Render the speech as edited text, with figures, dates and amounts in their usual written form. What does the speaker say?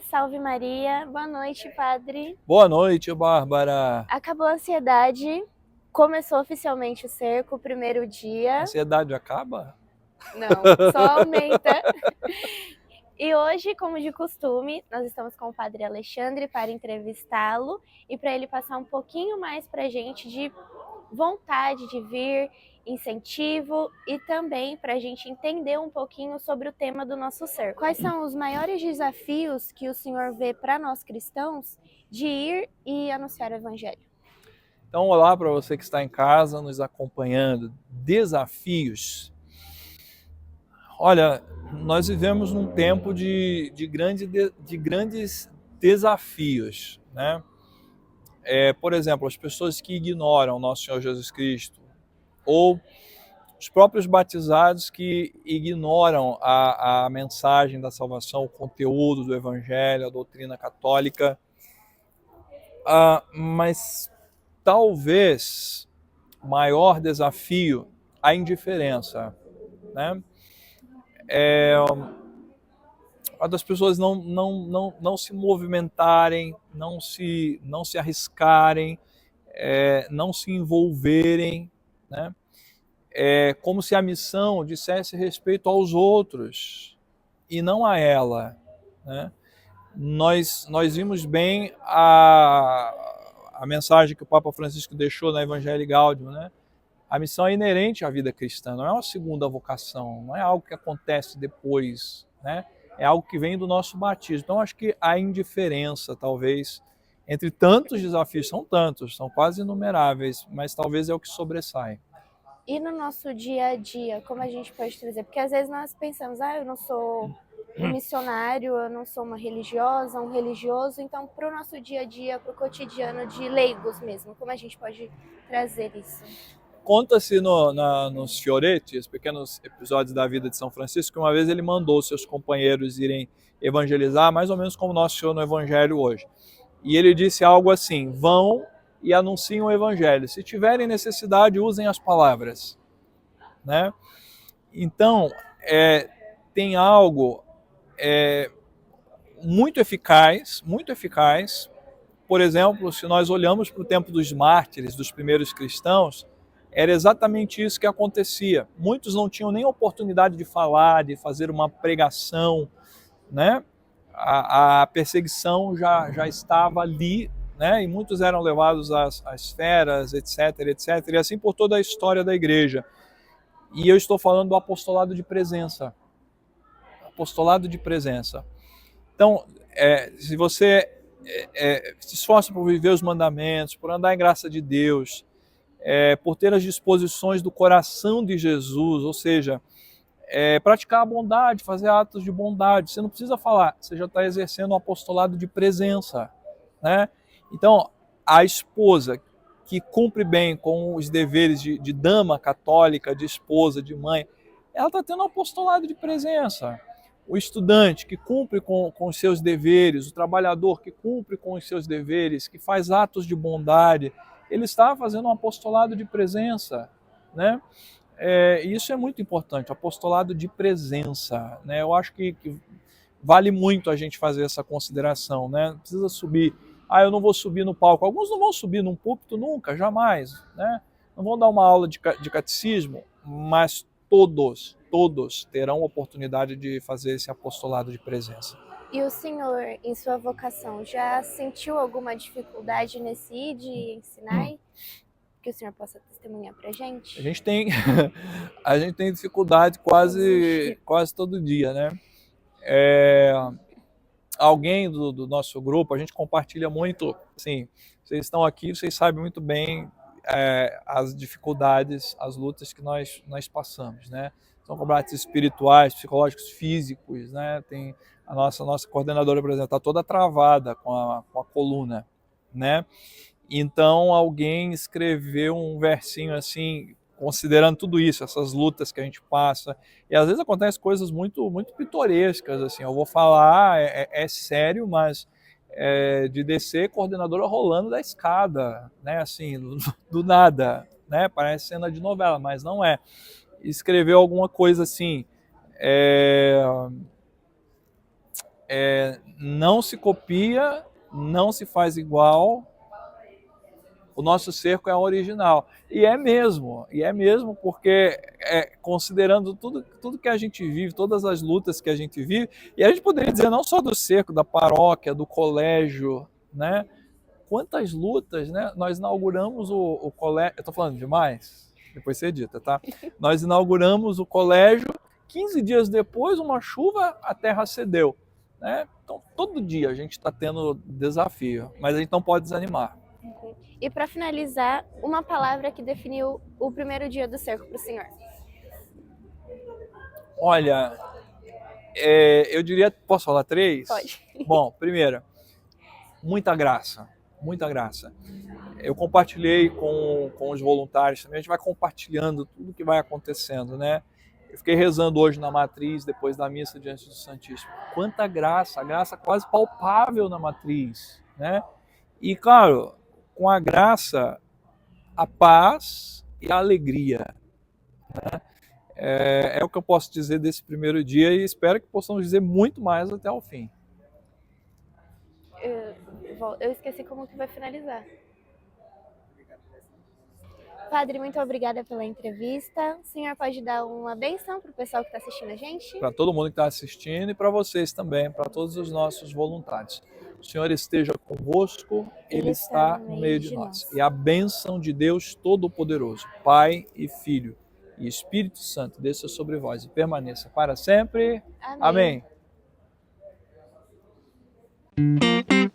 salve Maria. Boa noite, padre. Boa noite, Bárbara. Acabou a ansiedade, começou oficialmente o cerco, o primeiro A dia. ansiedade acaba? Não, só aumenta. E hoje, como de costume, nós estamos com o padre Alexandre para entrevistá-lo e para ele passar um pouquinho mais para a gente de vontade de vir, incentivo e também para a gente entender um pouquinho sobre o tema do nosso cerco. Quais são os maiores desafios que o senhor vê para nós cristãos de ir e anunciar o evangelho? Então, olá para você que está em casa nos acompanhando. Desafios. Olha, nós vivemos num tempo de grandes desafios, né? Por exemplo, as pessoas que ignoram nosso Senhor Jesus Cristo, ou os próprios batizados que ignoram a mensagem da salvação, o conteúdo do Evangelho, a doutrina católica. Mas talvez o maior desafio a indiferença, né? Das pessoas não se movimentarem, não se arriscarem, não se envolverem, né? É como se a missão dissesse respeito aos outros e não a ela, né? Nós vimos bem a mensagem que o Papa Francisco deixou na Evangelii Gaudium, né? A missão é inerente à vida cristã, não é uma segunda vocação, não é algo que acontece depois, né? É algo que vem do nosso batismo. Então, acho que a indiferença, talvez, entre tantos desafios, são tantos, são quase inumeráveis, mas talvez é o que sobressai. E no nosso dia a dia, como a gente pode trazer? Porque às vezes nós pensamos, eu não sou um missionário, eu não sou uma religiosa, um religioso, então para o nosso dia a dia, para o cotidiano de leigos mesmo, como a gente pode trazer isso? Conta-se nos Fioretti, os pequenos episódios da vida de São Francisco, que uma vez ele mandou seus companheiros irem evangelizar, mais ou menos como Nosso Senhor no Evangelho hoje. E ele disse algo assim: vão e anunciem o Evangelho. Se tiverem necessidade, usem as palavras, né? Então, tem algo muito eficaz. Por exemplo, se nós olhamos para o tempo dos mártires, dos primeiros cristãos, era exatamente isso que acontecia. Muitos não tinham nem oportunidade de falar, de fazer uma pregação, né? A perseguição já estava ali, né? E muitos eram levados às feras, etc, etc, e assim por toda a história da igreja. E eu estou falando do apostolado de presença. Apostolado de presença. Então, se você se esforça por viver os mandamentos, por andar em graça de Deus, por ter as disposições do coração de Jesus, ou seja, praticar a bondade, fazer atos de bondade. Você não precisa falar, você já está exercendo um apostolado de presença, né? Então, a esposa que cumpre bem com os deveres de dama católica, de esposa, de mãe, ela está tendo um apostolado de presença. O estudante que cumpre com os seus deveres, o trabalhador que cumpre com os seus deveres, que faz atos de bondade, ele está fazendo um apostolado de presença, né? Isso é muito importante, o apostolado de presença, né? Eu acho que vale muito a gente fazer essa consideração, né? Não precisa subir, eu não vou subir no palco. Alguns não vão subir num púlpito nunca, jamais, né? Não vão dar uma aula de catecismo, mas todos terão oportunidade de fazer esse apostolado de presença. E o senhor, em sua vocação, já sentiu alguma dificuldade nesse ir de ensinar? Que o senhor possa testemunhar para a gente? A gente tem dificuldade quase todo dia, né? Alguém do nosso grupo, a gente compartilha muito, assim, vocês estão aqui, vocês sabem muito bem as dificuldades, as lutas que nós passamos, né? São combates espirituais, psicológicos, físicos, né? Tem a nossa coordenadora, por exemplo, está toda travada com a coluna, né? Então alguém escreveu um versinho assim, considerando tudo isso, essas lutas que a gente passa, e às vezes acontecem coisas muito pitorescas, assim, eu vou falar, é sério, mas de descer coordenadora rolando da escada, né, assim, do nada, né, parece cena de novela, mas não é. Escreveu alguma coisa assim, não se copia, não se faz igual. O nosso cerco é original. E é mesmo porque considerando tudo que a gente vive, todas as lutas que a gente vive, e a gente poderia dizer não só do cerco, da paróquia, do colégio, né? Quantas lutas, né? Nós inauguramos o colégio, eu estou falando demais? Depois você edita, tá? Nós inauguramos o colégio, 15 dias depois, uma chuva, a terra cedeu, né? Então, todo dia a gente está tendo desafio, mas a gente não pode desanimar. E para finalizar, uma palavra que definiu o primeiro dia do cerco para o senhor. Olha, eu diria, posso falar 3? Pode. Bom, primeiro, muita graça, muita graça. Eu compartilhei com os voluntários também, a gente vai compartilhando tudo que vai acontecendo, né? Eu fiquei rezando hoje na matriz, depois da missa diante do Santíssimo. Quanta graça, a graça quase palpável na matriz, né? E, claro, com a graça, a paz e a alegria. Né? É o que eu posso dizer desse primeiro dia e espero que possamos dizer muito mais até o fim. Eu esqueci como que vai finalizar. Padre, muito obrigada pela entrevista. O senhor pode dar uma bênção para o pessoal que está assistindo a gente? Para todo mundo que está assistindo e para vocês também, para todos os nossos voluntários. O Senhor esteja convosco, Ele está no meio de nós. E a bênção de Deus Todo-Poderoso, Pai e Filho e Espírito Santo, desça sobre vós e permaneça para sempre. Amém. Amém.